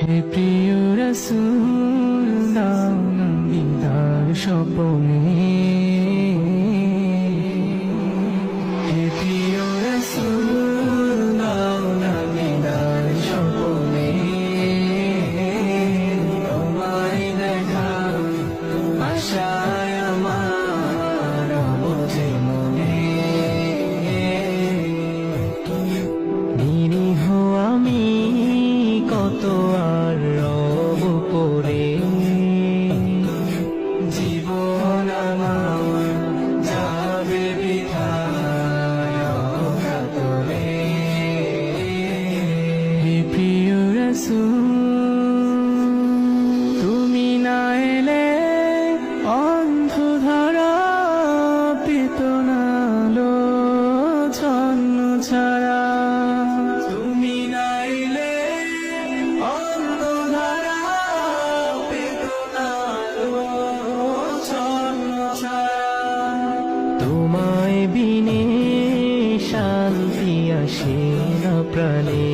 হে প্রিয় রাসূল দাও না দিদার স্বপনে, হে প্রিয় রাসূল দাও না দিদার স্বপনে, তোমায় দেখার আশায় আমার বুঝে মনে, নিরীহ আমি কত আর রব পড়ে, জীবন আমার যাবে বৃথায় অকাতরে। হে প্রিয় রাসূল তুমি না এলে অন্ধধারা পেত না আলো ছন্ন ছাড়া, তুমি না এলে অন্ধধারা পেত না আলো ছন্ন ছাড়া, তোমায় বিনে শান্তি আসে না প্রাণে।